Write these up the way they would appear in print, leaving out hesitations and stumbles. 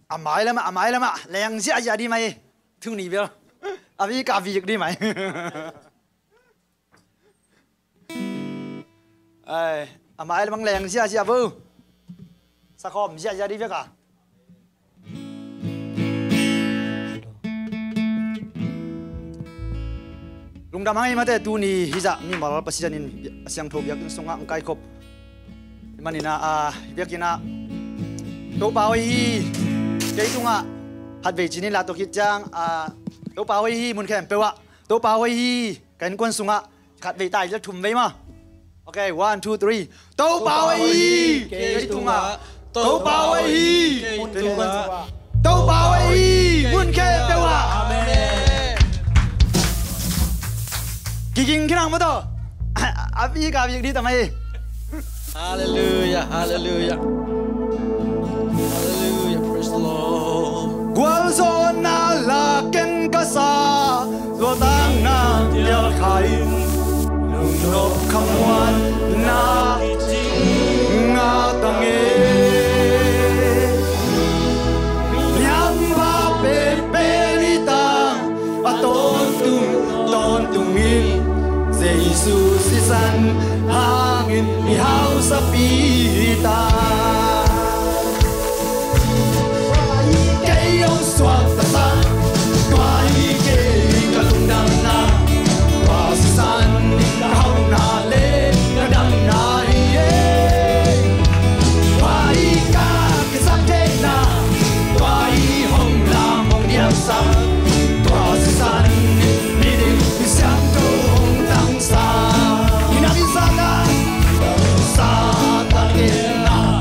amai lama leng sia ya di mai thung ni bel abi ka vi di mai ai amai lama leng sia bu sa khom sia ya di bel ka lung damai mate tu ni hiza ni mal pasianin asyang thok yak sunga angkai khop manina biakina to pawi cái tung à hạt về chỉ nên là tổ chức trang đấu bao hi muốn khen bèo ạ đấu bao hi cái quân súng ạ hạt về tài rất thùng vậy mà ok 1 2 3 đấu bao hi cái tung à đấu bao hi đấu bao hi muốn khen bèo ạ kinh cái nào mà đó abi cả việc đi tầm này Hallelujah, hallelujah. Qual zona la ken kasa lo tang na dia khai nung no khamwan na nga tang e nyam ba pe pe ni ta ton tung in Jesus si san hangin mi hau sa pi ta Suat tasa, tua ike kalundang na, tua sisan kau na le kadang na iye, tua ika kisap na, tua i hong la mong diam sa, tua sisan nidim siang tu hong tang sa, inang isana sa takin na,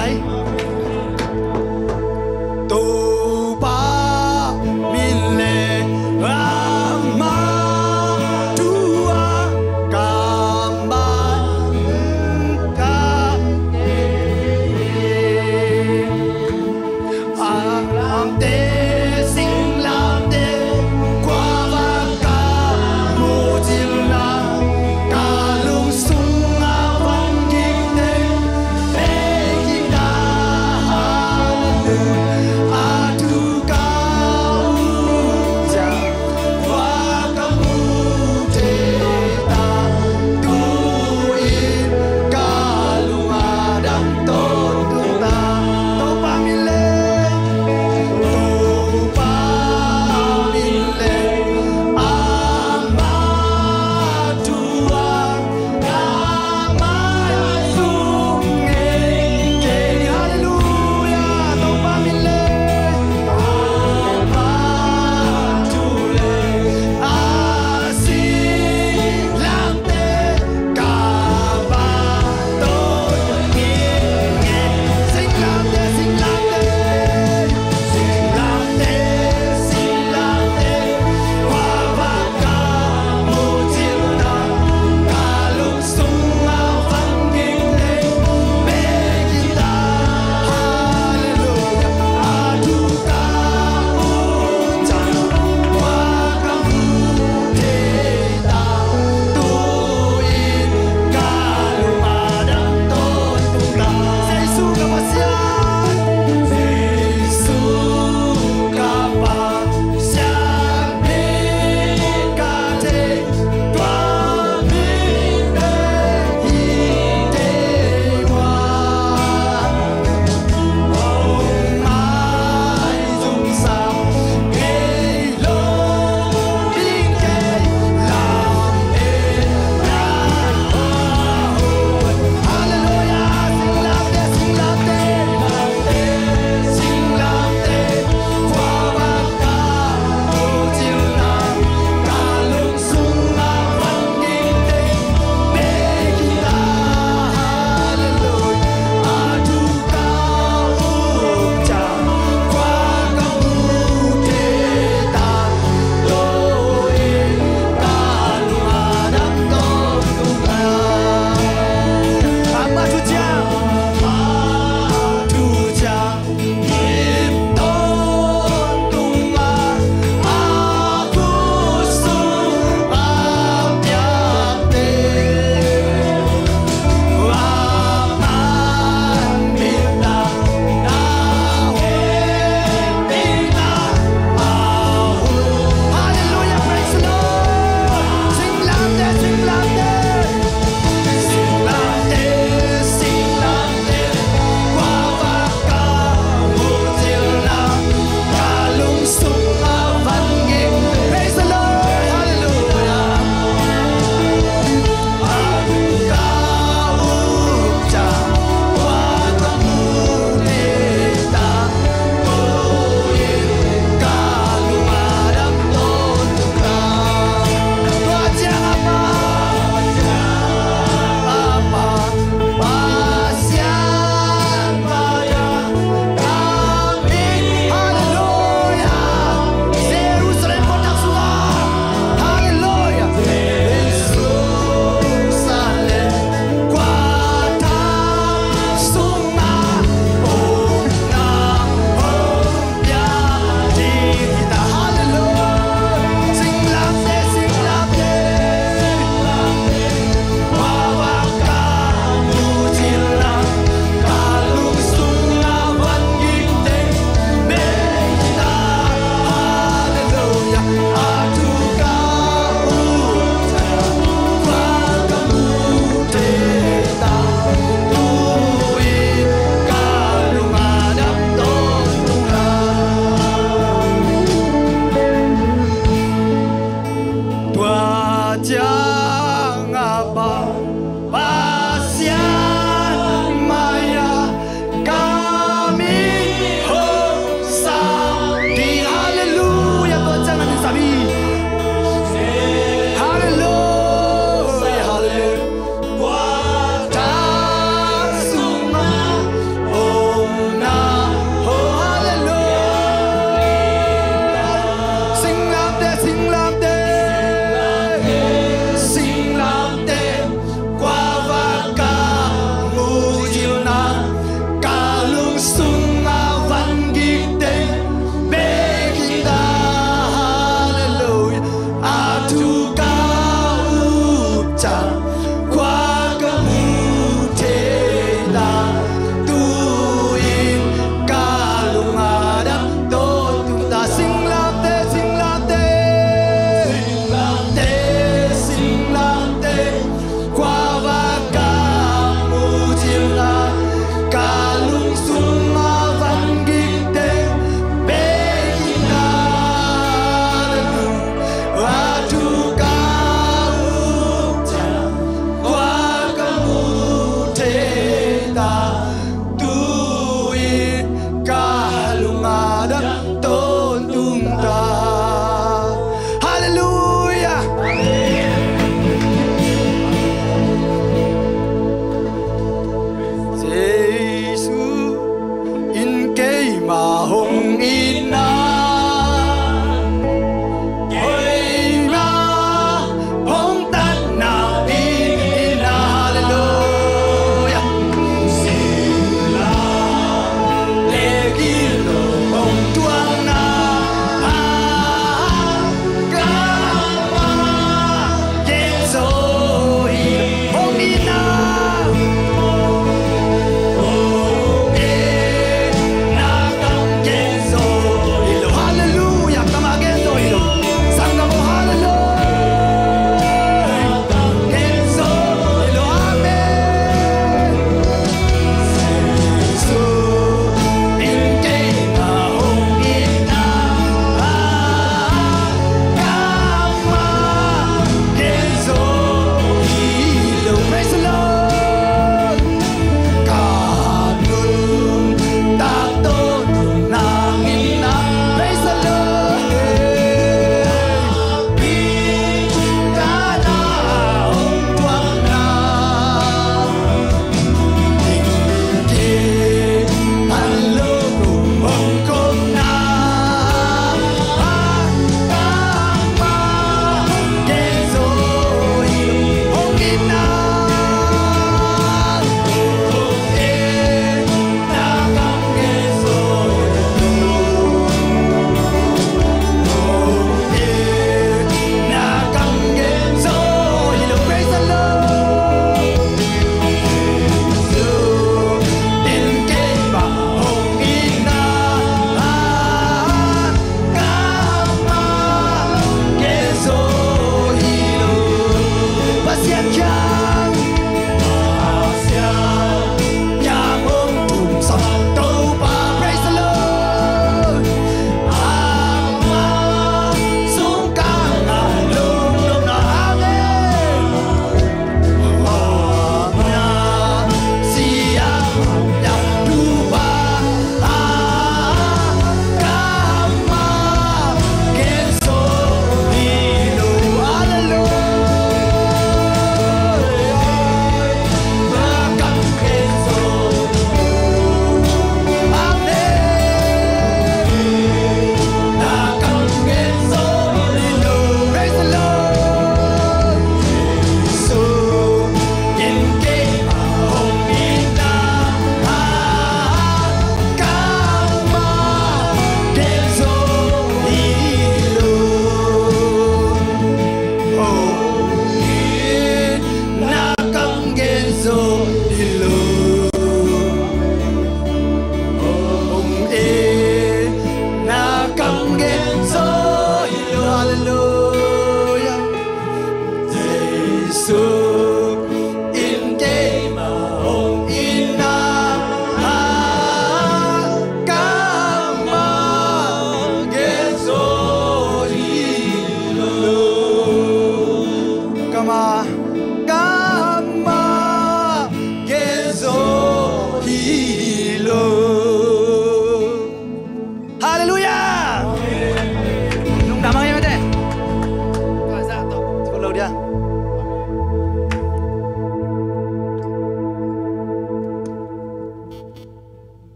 vai tu ba min le ama tua kamba ka ang te